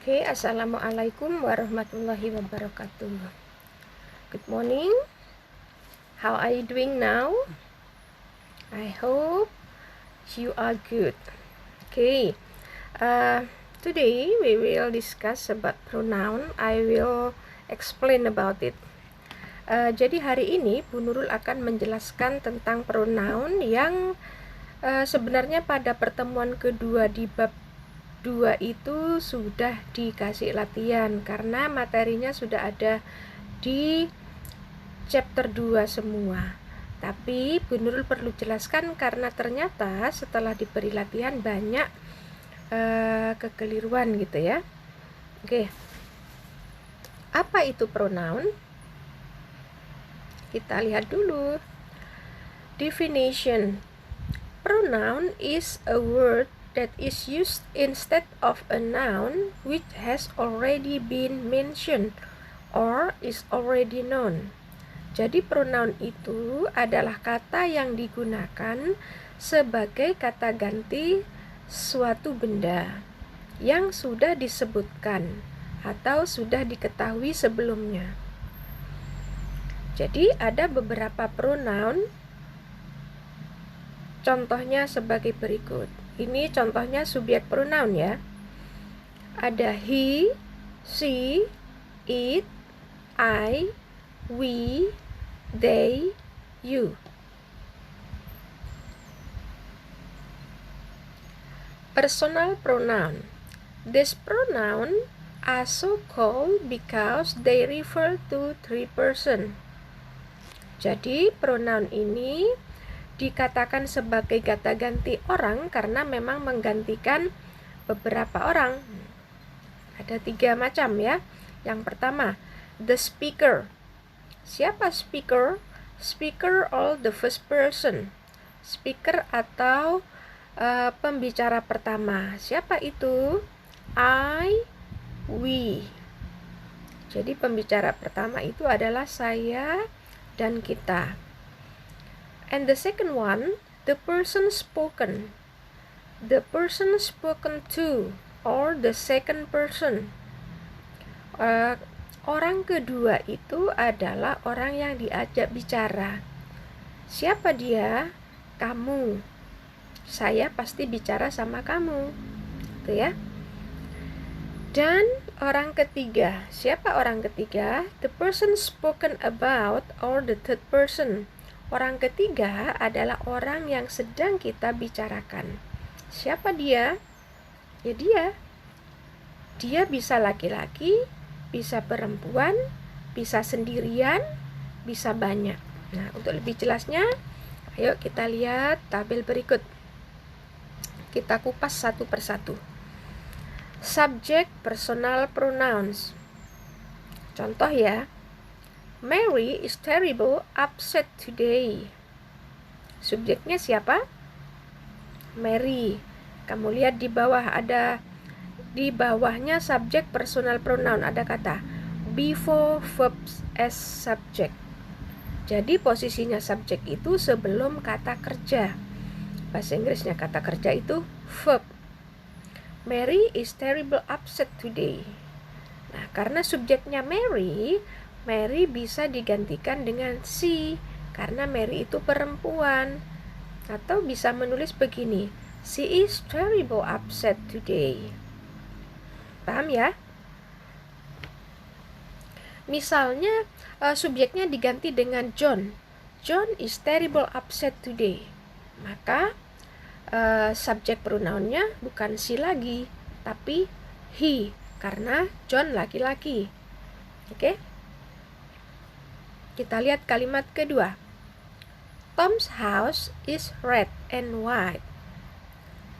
Oke, Assalamualaikum warahmatullahi wabarakatuh. Good morning. How are you doing now? I hope you are good. Okay. Today we will discuss about pronoun. I will explain about it. Jadi hari ini Bu Nurul akan menjelaskan tentang pronoun yang sebenarnya pada pertemuan kedua di bab 2 itu sudah dikasih latihan karena materinya sudah ada di chapter 2 semua. Tapi Bu Nurul perlu jelaskan karena ternyata setelah diberi latihan banyak kekeliruan gitu ya. Oke. Apa itu pronoun? Kita lihat dulu. Definition. Pronoun is a word that is used instead of a noun which has already been mentioned or is already known. Jadi pronoun itu adalah kata yang digunakan sebagai kata ganti suatu benda yang sudah disebutkan atau sudah diketahui sebelumnya. Jadi ada beberapa pronoun, contohnya sebagai berikut. Ini contohnya subjek pronoun ya. Ada he, she, it, I, we, they, you. Personal pronoun. This pronoun are so called because they refer to three person. Jadi pronoun ini dikatakan sebagai kata ganti orang karena memang menggantikan beberapa orang. Ada 3 macam ya. Yang pertama, the speaker. Siapa speaker? Speaker or the first person. Speaker atau pembicara pertama. Siapa itu? I, we. Jadi pembicara pertama itu adalah saya dan kita. And the second one, the person spoken. The person spoken to, or the second person. Orang kedua itu adalah orang yang diajak bicara. Siapa dia? Kamu. Saya pasti bicara sama kamu. Gitu ya. Dan orang ketiga. Siapa orang ketiga? The person spoken about, or the third person. Orang ketiga adalah orang yang sedang kita bicarakan. Siapa dia? Ya dia. Dia bisa laki-laki, bisa perempuan, bisa sendirian, bisa banyak. Nah, untuk lebih jelasnya, ayo kita lihat tabel berikut. Kita kupas satu persatu. Subject personal pronouns. Contoh ya. Mary is terrible upset today. Subjeknya siapa? Mary. Kamu lihat di bawah ada, di bawahnya subjek personal pronoun ada kata before verbs as subject. Jadi posisinya subjek itu sebelum kata kerja. Bahasa Inggrisnya kata kerja itu verb. Mary is terrible upset today. Nah, karena subjeknya Mary bisa digantikan dengan she karena Mary itu perempuan. Atau bisa menulis begini, she is terrible upset today. Paham ya? Misalnya subjeknya diganti dengan John. John is terrible upset today. Maka subjek pronounnya bukan she lagi, tapi he karena John laki-laki. Oke? Kita lihat kalimat kedua. Tom's house is red and white.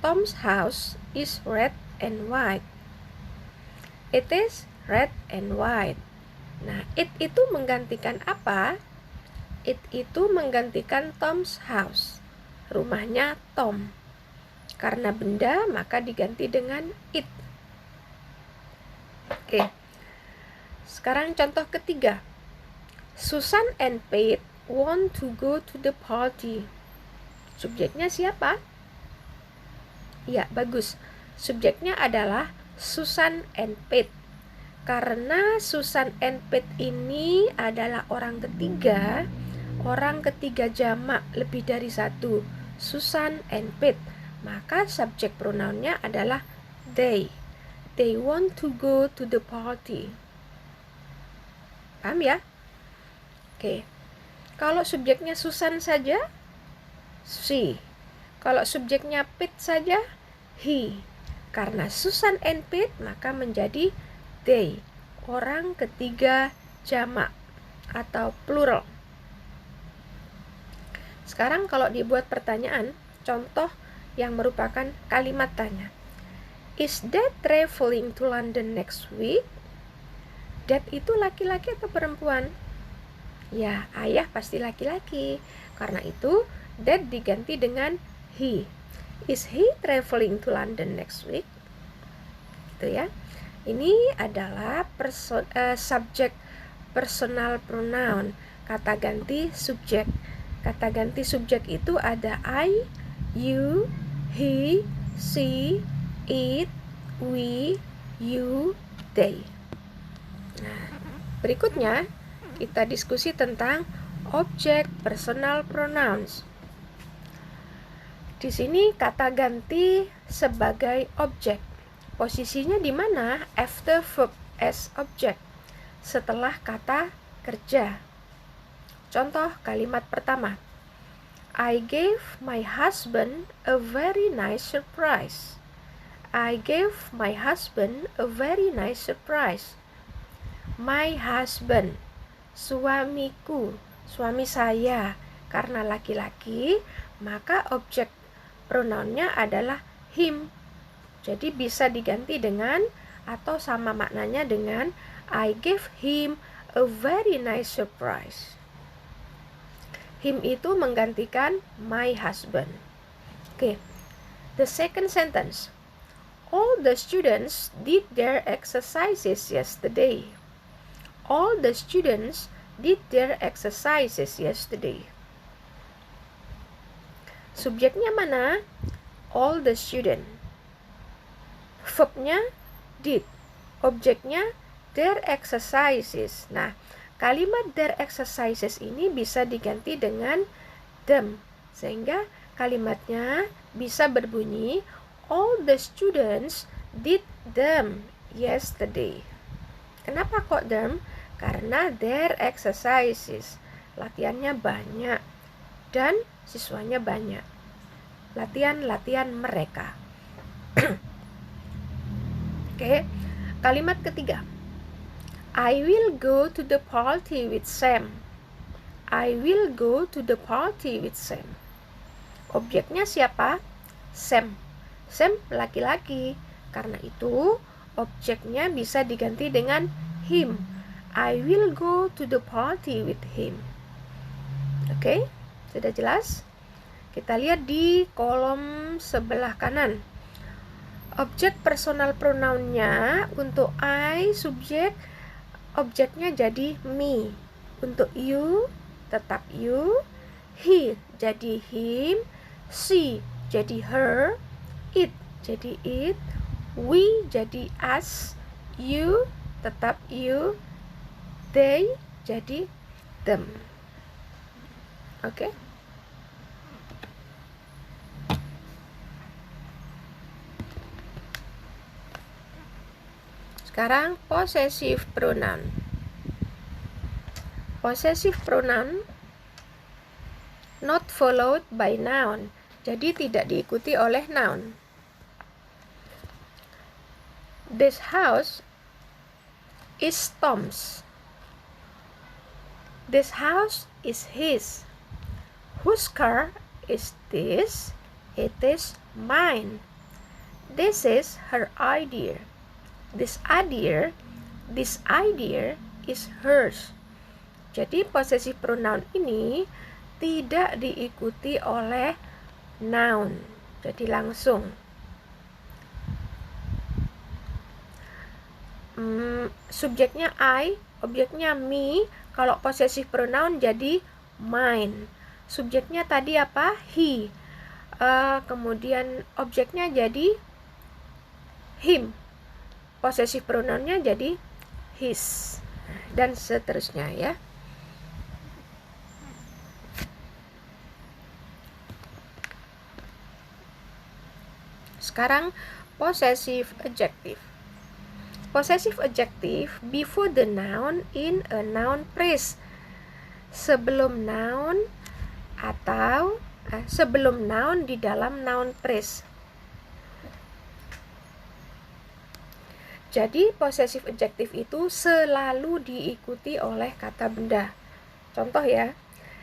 Tom's house is red and white. It is red and white. Nah, it itu menggantikan apa? It itu menggantikan Tom's house. Rumahnya Tom. Karena benda, maka diganti dengan it. Oke. Sekarang contoh ketiga. Susan and Pete want to go to the party. Subjeknya siapa? Ya, bagus. Subjeknya adalah Susan and Pete. Karena Susan and Pete ini adalah orang ketiga jamak lebih dari satu, Susan and Pete, maka subjek pronounnya adalah they. They want to go to the party. Paham ya? Oke. Kalau subjeknya Susan saja, she. Kalau subjeknya Pete saja, he. Karena Susan and Pete, maka menjadi they. Orang ketiga jamak atau plural. Sekarang kalau dibuat pertanyaan, contoh yang merupakan kalimat tanya. Is Dad traveling to London next week? Dad itu laki-laki atau perempuan? Ya, ayah pasti laki-laki. Karena itu, Dad diganti dengan he. Is he traveling to London next week? Gitu ya. Ini adalah subjek personal pronoun. Kata ganti subjek. Kata ganti subjek itu ada I, you, he, she, it, we, you, they. Nah, berikutnya kita diskusi tentang objek personal pronouns. Di sini kata ganti sebagai objek. Posisinya di mana? After verb as object. Setelah kata kerja. Contoh kalimat pertama. I gave my husband a very nice surprise. I gave my husband a very nice surprise. My husband, suamiku, suami saya. Karena laki-laki, maka objek pronounnya adalah him. Jadi bisa diganti dengan atau sama maknanya dengan I gave him a very nice surprise. Him itu menggantikan my husband. Oke. The second sentence. All the students did their exercises yesterday. All the students did their exercises yesterday. Subjeknya mana? All the student. Verbnya did. Objeknya their exercises. Nah, kalimat their exercises ini bisa diganti dengan them. Sehingga kalimatnya bisa berbunyi all the students did them yesterday. Kenapa kok them? Karena their exercises. Latihannya banyak dan siswanya banyak. Latihan-latihan mereka. Oke, kalimat ketiga. I will go to the party with Sam. I will go to the party with Sam. Objeknya siapa? Sam. Sam laki-laki. Karena itu, objeknya bisa diganti dengan him. I will go to the party with him. Oke, sudah jelas? Kita lihat di kolom sebelah kanan. Objek personal pronounnya untuk I, subjek, objeknya jadi me. Untuk you, tetap you. He jadi him. She jadi her. It jadi it. We jadi us. You tetap you. They jadi them. Oke. Sekarang possessive pronoun. Possessive pronoun not followed by noun. Jadi tidak diikuti oleh noun. This house is Tom's. This house is his. Whose car is this? It is mine. This is her idea. This idea is hers. Jadi possessive pronoun ini tidak diikuti oleh noun. Jadi langsung. Subjeknya I, objeknya me. Kalau possessive pronoun jadi mine. Subjeknya tadi apa? He. Kemudian objeknya jadi him. possessive pronounnya jadi his, dan seterusnya ya. Sekarang possessive adjective. Possessive adjective before the noun in a noun phrase. Sebelum noun atau sebelum noun di dalam noun phrase. Jadi possessive adjective itu selalu diikuti oleh kata benda. Contoh ya,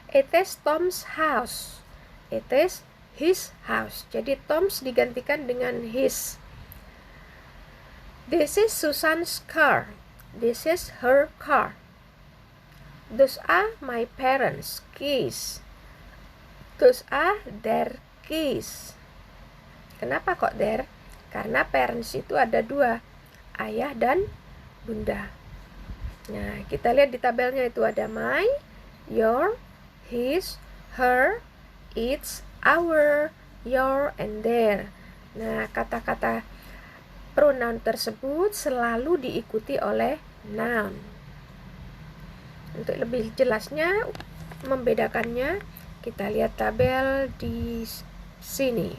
it is Tom's house. It is his house. Jadi Tom's digantikan dengan his. This is Susan's car. This is her car. Those are my parents' keys. Those are their keys. Kenapa kok their? Karena parents itu ada dua, ayah dan bunda. Nah, kita lihat di tabelnya itu ada my, your, his, her, its, our, your, and their. Nah, kata-kata pronoun tersebut selalu diikuti oleh noun. Untuk lebih jelasnya membedakannya, kita lihat tabel di sini.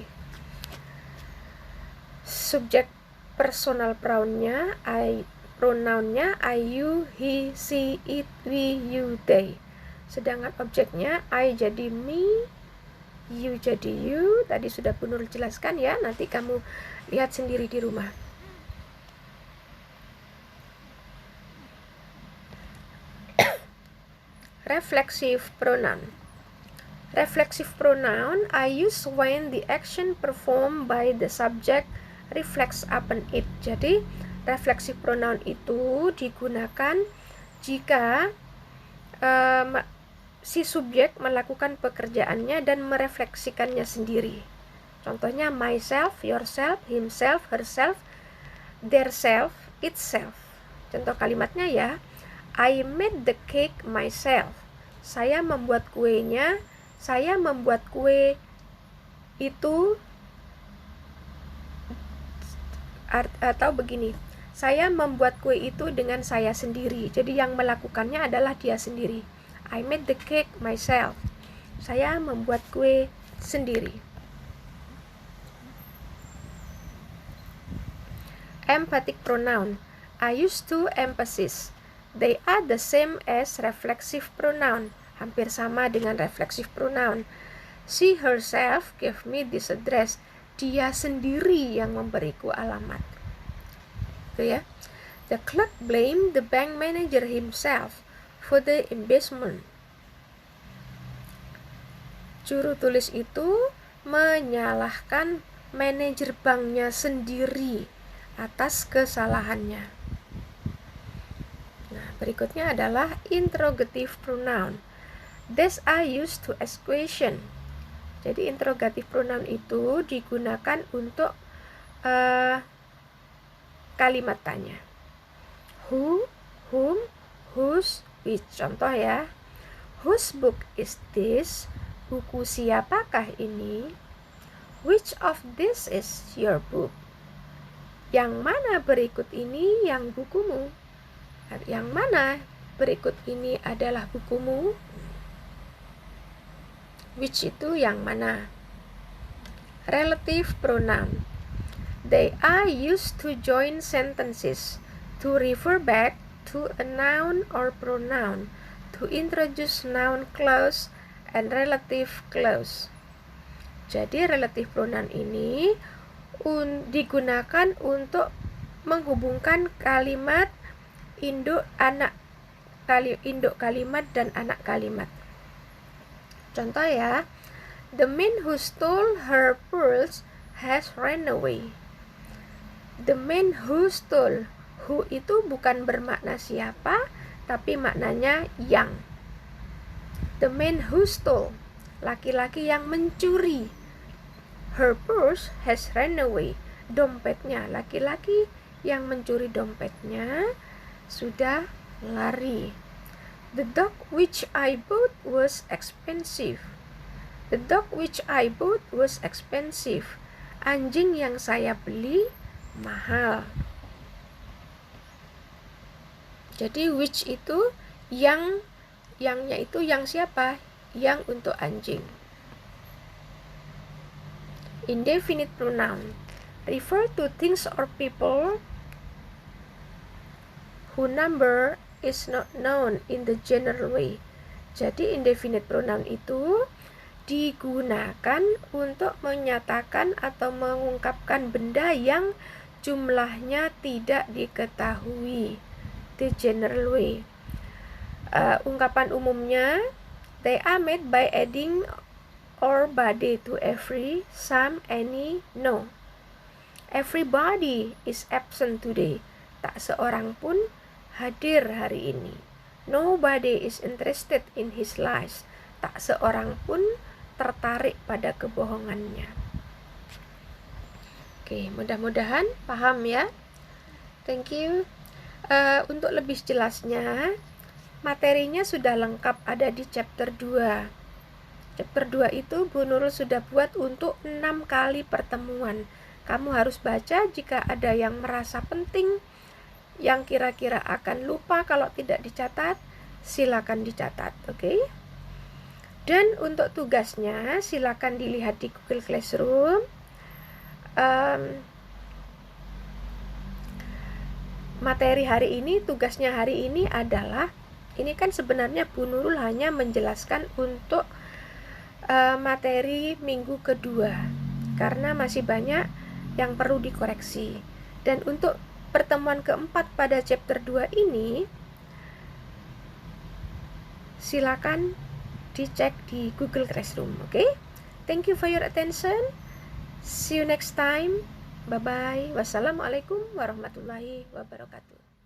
Subjek personal pronounnya pronounnya I, you, he, she, it, we, you, they. Sedangkan objeknya I jadi me, you jadi you. Tadi sudah Bu Nur jelaskan ya, nanti kamu lihat sendiri di rumah. Reflexive pronoun. Reflexive pronoun I use when the action performed by the subject reflects upon it. Jadi reflexive pronoun itu digunakan jika si subjek melakukan pekerjaannya dan merefleksikannya sendiri. Contohnya myself, yourself, himself, herself, theirself, itself. Contoh kalimatnya ya, I made the cake myself. Saya membuat kuenya. Saya membuat kue itu, atau begini, saya membuat kue itu dengan saya sendiri. Jadi yang melakukannya adalah dia sendiri. I made the cake myself. Saya membuat kue sendiri. Emphatic pronoun. I use two emphasis. They are the same as reflexive pronoun. Hampir sama dengan reflexive pronoun. She herself gave me this address. Dia sendiri yang memberiku alamat. Itu ya. The clerk blamed the bank manager himself for the embezzlement. Juru tulis itu menyalahkan manajer banknya sendiri atas kesalahannya. Nah, berikutnya adalah interrogative pronoun. These are used to ask question. Jadi interrogative pronoun itu digunakan untuk kalimat tanya. Who, whom, whose, which. Contoh ya. Whose book is this? Buku siapakah ini? Which of this is your book? Yang mana berikut ini yang bukumu? Yang mana berikut ini adalah bukumu? Which itu yang mana? Relative pronoun. They are used to join sentences, to refer back to a noun or pronoun, to introduce noun clause and relative clause. Jadi relative pronoun ini digunakan untuk menghubungkan kalimat induk kalimat dan anak kalimat. Contoh ya, the man who stole her pearls has ran away. The man who stole, who itu bukan bermakna siapa, tapi maknanya yang. The man who stole, laki-laki yang mencuri. Her purse has ran away. Dompetnya, laki-laki yang mencuri dompetnya sudah lari. The dog which I bought was expensive. The dog which I bought was expensive. Anjing yang saya beli mahal. Jadi which itu yangnya itu yang siapa? Yang untuk anjing. Indefinite pronoun refer to things or people who number is not known in the general way. Jadi indefinite pronoun itu digunakan untuk menyatakan atau mengungkapkan benda yang jumlahnya tidak diketahui, the general way. Ungkapan umumnya, they are made by adding or body to every, some, any, no. Everybody is absent today. Tak seorang pun hadir hari ini. Nobody is interested in his lies. Tak seorang pun tertarik pada kebohongannya. Oke, mudah-mudahan paham ya. Thank you. Untuk lebih jelasnya, materinya sudah lengkap ada di chapter 2. Chapter 2 itu Bu Nurul sudah buat untuk 6 kali pertemuan. Kamu harus baca, jika ada yang merasa penting, yang kira-kira akan lupa kalau tidak dicatat, silakan dicatat, oke? Dan untuk tugasnya silakan dilihat di Google Classroom. Materi hari ini, tugasnya hari ini adalah, ini kan sebenarnya Bu Nurul hanya menjelaskan untuk materi minggu kedua, karena masih banyak yang perlu dikoreksi. Dan untuk pertemuan keempat pada chapter 2 ini, silakan dicek di Google Classroom, oke? Thank you for your attention. See you next time. Bye-bye. Wassalamualaikum warahmatullahi wabarakatuh.